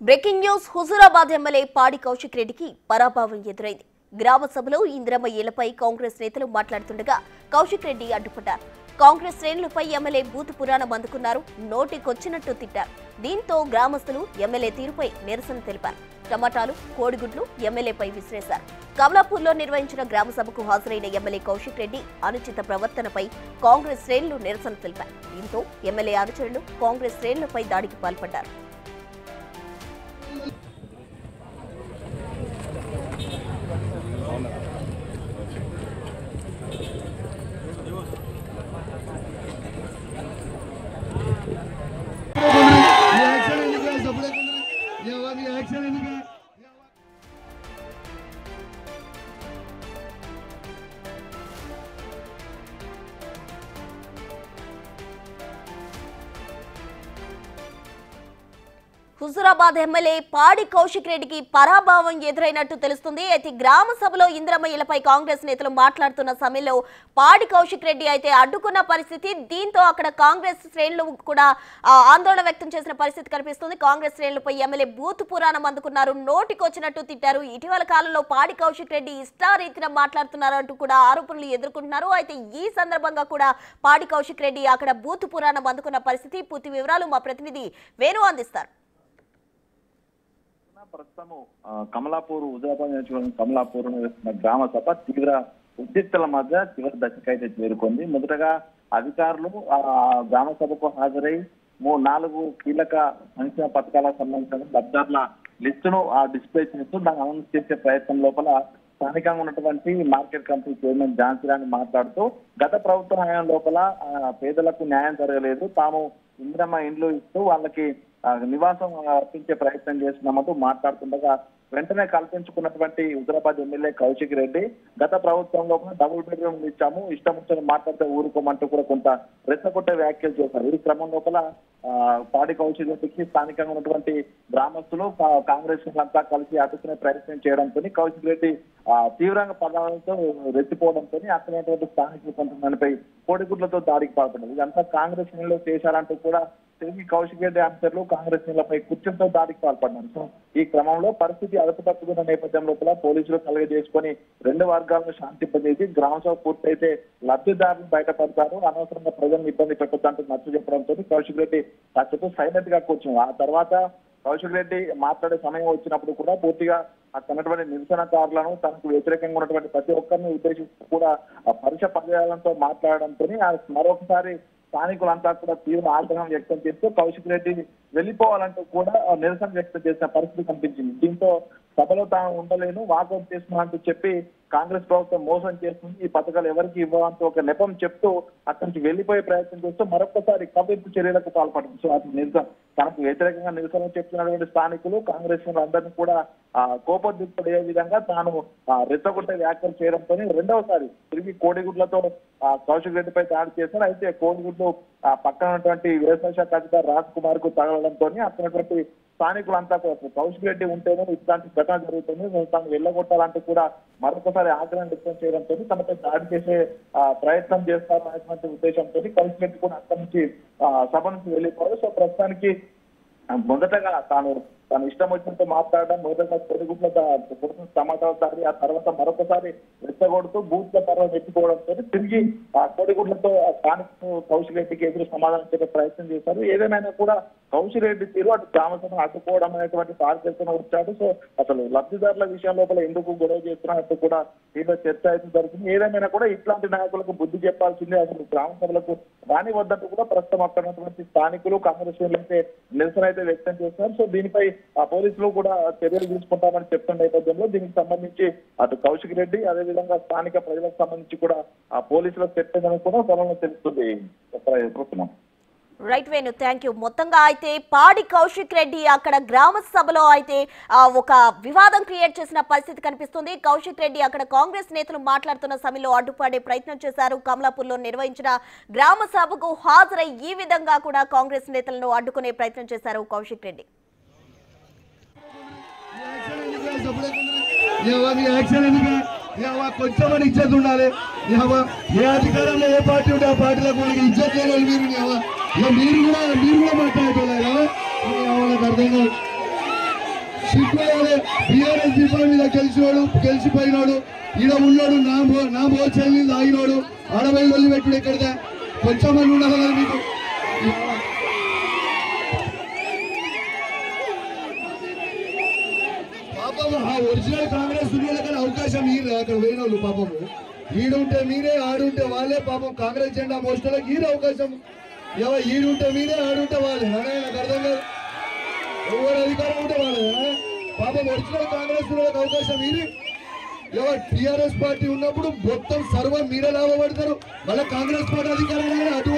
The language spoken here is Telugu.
బ్రేకింగ్ న్యూస్ హుజూరాబాద్ ఎమ్మెల్యే పాడి కౌశిక్ రెడ్డికి పరాభవం ఎదురైంది. గ్రామ సభలో ఇందిరమ్మ ఇళ్లపై కాంగ్రెస్ నేతలు మాట్లాడుతుండగా కౌశిక్ రెడ్డి అడ్డుపడ్డారు. కాంగ్రెస్ శ్రేణులపై ఎమ్మెల్యే బూతు పురాణం అందుకున్నారు, నోటికొచ్చినట్టు తిట్టారు. దీంతో గ్రామస్తులు ఎమ్మెల్యే తీరుపై నిరసన తెలిపారు. టమాటాలు, కోడిగుడ్లు ఎమ్మెల్యేపై విసిరేశారు. కమలాపూర్లో నిర్వహించిన గ్రామ సభకు హాజరైన ఎమ్మెల్యే కౌశిక్ రెడ్డి అనుచిత ప్రవర్తనపై కాంగ్రెస్ శ్రేణులు నిరసన తెలిపారు. దీంతో ఎమ్మెల్యే అనుచరులు కాంగ్రెస్ శ్రేణులపై దాడికి పాల్పడ్డారు. హుజూరాబాద్ ఎమ్మెల్యే పాడి కౌశిక్ రెడ్డికి పరాభవం ఎదురైనట్టు తెలుస్తుంది. అయితే గ్రామ సభలో ఇందిరమ్మ ఇళ్లపై కాంగ్రెస్ నేతలు మాట్లాడుతున్న సమయంలో పాడి కౌశిక్ రెడ్డి అయితే అడ్డుకున్న పరిస్థితి. దీంతో అక్కడ కాంగ్రెస్ శ్రేణులు కూడా ఆందోళన వ్యక్తం చేసిన పరిస్థితి కనిపిస్తుంది. కాంగ్రెస్ శ్రేణులపై ఎమ్మెల్యే బూతు పురాణం అందుకున్నారు, నోటికొచ్చినట్టు తిట్టారు. ఇటీవల కాలంలో పాడి కౌశిక్ రెడ్డి ఇష్టారీతిన మాట్లాడుతున్నారు అంటూ కూడా ఆరోపణలు ఎదుర్కొంటున్నారు. అయితే ఈ సందర్భంగా కూడా పాడి కౌశిక్ రెడ్డి అక్కడ బూతు పురాణం అందుకున్న పరిస్థితి. పూర్తి వివరాలు మా ప్రతినిధి వేణు అందిస్తారు. ప్రస్తుతము కమలాపూర్ హుజూరాబాద్ నియోజకవర్గం కమలాపూర్ గ్రామ సభ తీవ్ర ఉద్రిక్తల మధ్య చివరి దశకైతే చేరుకుంది. మొదటగా అధికారులు గ్రామ సభకు హాజరై 4 కీలక సంక్షేమ పథకాలకు సంబంధించిన లబ్ధారుల లిస్టును డిస్ప్లే చేస్తూ దాన్ని అనౌన్స్ చేసే ప్రయత్నం లోపల స్థానికంగా ఉన్నటువంటి మార్కెట్ కమిటీ చైర్మన్ ఝాన్సీరాణి మాట్లాడుతూ గత ప్రభుత్వ హయాం లోపల పేదలకు న్యాయం జరగలేదు, తాము ఇందిరమ్మ ఇండ్లు ఇస్తూ వాళ్ళకి నివాసం అర్పించే ప్రయత్నం చేస్తున్నామంటూ మాట్లాడుతుండగా వెంటనే కల్పించుకున్నటువంటి హుజూరాబాద్ ఎమ్మెల్యే కౌశిక్ రెడ్డి గత ప్రభుత్వంలో డబుల్ బెడ్రూమ్ ఇచ్చాము, ఇష్టం వచ్చిన మాట్లాడితే ఊరుకోమంటూ కూడా కొంత రెచ్చగొట్టే వ్యాఖ్యలు చేశారు. ఈ క్రమం లోపల పాడి కౌశిక్ రెడ్డికి స్థానికంగా ఉన్నటువంటి గ్రామస్తులు కాంగ్రెస్ అంతా కలిసి అడ్డుకునే ప్రయత్నం చేయడంతో కౌశిక్ రెడ్డి తీవ్రంగా పదాలతో రెచ్చిపోవడంతో అక్కడటువంటి స్థానికులు కొంతమందిపై కోడిగుడ్లతో దాడికి పాల్పడ్డారు. ఇదంతా కాంగ్రెస్ లో చేశారంటూ కూడా తిరిగి కౌశిక్ రెడ్డి అనుచరులు కాంగ్రెస్ నేతలపై కుర్చీలతో దాడికి పాల్పడ్డారు. సో ఈ క్రమంలో పరిస్థితి అదుపు తప్పుకున్న నేపథ్యం లోపల పోలీసులు కలుగజేసుకొని 2 వర్గాలను శాంతింపజేసి గ్రామ సభ పూర్తయితే లబ్ధిదారులు బయటపడతారు, అనవసరంగా ప్రజలను ఇబ్బంది పెట్టొద్దంటూ నచ్చ చెప్పడంతో కౌశిక్ రెడ్డి కాసేపు సైలెంట్ గా కూర్చున్నారు. ఆ తర్వాత కౌశిక్ రెడ్డి మాట్లాడే సమయం వచ్చినప్పుడు కూడా పూర్తిగా తనటువంటి నిరసనకారులను తనకు వ్యతిరేకంగా ఉన్నటువంటి ప్రతి ఒక్కరిని ఉద్దేశిస్తూ కూడా పరుష పర్యాలతో మాట్లాడడంతో మరొకసారి స్థానికులంతా కూడా తీవ్ర ఆగ్రహం వ్యక్తం చేస్తూ కౌశిక్ రెడ్డి వెళ్ళిపోవాలంటూ కూడా నిరసన వ్యక్తం చేసిన పరిస్థితి కనిపించింది. దీంతో సభలో తాను ఉండలేను, వాకౌట్ చేస్తున్నా అంటూ చెప్పి కాంగ్రెస్ ప్రభుత్వం మోసం చేస్తుంది, ఈ పథకాలు ఎవరికి ఇవ్వాలంటూ ఒక నెపం చెప్తూ అక్కడి నుంచి వెళ్లిపోయే ప్రయత్నం చేస్తూ మరొకసారి కవ్వింపు చర్యలకు పాల్పడింది. సో అది నిరసన తనకు వ్యతిరేకంగా నిరసన చెప్తున్నటువంటి స్థానికులు కాంగ్రెస్ అందరినీ కూడా కోపోద్రిక్తుడయ్యే విధంగా తాను రెచ్చగొట్టే వ్యాఖ్యలు చేయడంతో రెండవసారి తిరిగి కోడిగుడ్లతో కౌశిక్ రెడ్డిపై దాడి చేశారు. అయితే కోడిగుడ్లు పక్కన ఉన్నటువంటి వ్యవసాయ శాఖ అధికారి రాజ్ కుమార్ కు తగలడంతో అక్కడటువంటి స్థానికులంతా కౌశిక్ రెడ్డి ఉంటేనే ఇట్లాంటి ఘటన జరుగుతుంది, తాను వెళ్ళగొట్టాలంటూ కూడా మరొకసారి ఆగ్రహం వ్యక్తం చేయడంతో తనపై దాడి చేసే ప్రయత్నం చేస్తారు అనేటువంటి ఉద్దేశంతో కౌశిక్ రెడ్డి కూడా అక్కడి నుంచి సభ నుంచి వెళ్ళిపోయారు. సో ప్రస్తుతానికి మొదటగా తాను ఇష్టం వచ్చినట్టు మాట్లాడడం, మొదటగా కొడుగుట్ల టమాటాలు దాడి, ఆ తర్వాత మరొకసారి రెచ్చగొడుతూ బూత్ల పర్వం ఎత్తిపోవడంతో తిరిగి కొడుగుడ్లతో స్థానిక కౌశిక్ రెడ్డికి ఎదురు సమాధానం చెప్పే ప్రయత్నం చేశారు. ఏదేమైనా కూడా కౌశిక్ రెడ్డి తీరు అటు గ్రామసభను అడ్డుకోవడం అనేటువంటి తారకెత్తున వచ్చాడు. సో అసలు లబ్ధిదారుల విషయం లోపల ఎందుకు గొడవ చేస్తున్నట్టు కూడా దీనిలో చర్చ అయితే జరుగుతుంది. ఏదేమైనా కూడా ఇట్లాంటి నాయకులకు బుద్ధి చెప్పాల్సిందే, అసలు గ్రామ సభలకు రాని వద్దంటూ కూడా ప్రస్తుతం అక్కడ ఉన్నటువంటి స్థానికులు కాంగ్రెస్ అయితే నిరసన అయితే వ్యక్తం చేస్తున్నారు. సో దీనిపై పోలీసులు కూడా చర్యలు తీసుకుంటామని చెప్తున్న నేపథ్యంలో దీనికి సంబంధించి అటు కౌశిక్ రెడ్డి అదేవిధంగా స్థానిక ప్రజలకు సంబంధించి కూడా పోలీసులకు చెప్పేదని కూడా త్వరలో తెలుస్తుంది. Right Venu, thank you. మొత్తంగా అయితే పాడి కౌశిక్ రెడ్డి అక్కడ గ్రామ సభలో అయితే ఒక వివాదం క్రియేట్ చేసిన పరిస్థితి కనిపిస్తుంది. కౌశిక్ రెడ్డి అక్కడ కాంగ్రెస్ నేతలు మాట్లాడుతున్న సమయంలో అడ్డుపడే ప్రయత్నం చేశారు. కమలాపూర్లో నిర్వహించిన గ్రామ సభకు హాజరై ఈ విధంగా కూడా కాంగ్రెస్ నేతలను అడ్డుకునే ప్రయత్నం చేశారు కౌశిక్ రెడ్డి. కొంచెమని ఇజ్జత్ ఉండాలి. ఏ అధికారంలో ఏ పార్టీ ఉంటే ఆ పార్టీలకు ఇజ్జత్ లేని మీరు కూడా మాట్లాడేటోళ్ళు వాళ్ళకి అర్థం కాదు. గెలిచిపోయినాడు, ఈడ ఉన్నాడు నా మోచెల్ని తాగినోడు, ఆడవై వల్లి పెట్టుడు ఎక్కడిదా కొంచెం మంది ఉండాలి కదా మీకు. పాపం ఆ ఒరిజినల్ కాంగ్రెస్ కానీ అవకాశం ఈరు అక్కడ పోయిన వాళ్ళు పాపము. ఈడుంటే మీరే ఆడుంటే వాళ్ళే, పాపం కాంగ్రెస్ జెండా మోస్టర్లకు ఈరు అవకాశం. ఈడుంటే మీరే ఆడుంటే వాళ్ళే, నాకు అర్థం కాదు. ఎవరు అధికారం ఉంటే వాళ్ళే పాపం. ఒరిజినల్ కాంగ్రెస్ అవకాశం ఈరు. టీఆర్ఎస్ పార్టీ ఉన్నప్పుడు మొత్తం సర్వం మీరే లాభపడతారు, మళ్ళీ కాంగ్రెస్ పార్టీ అధికారం అటు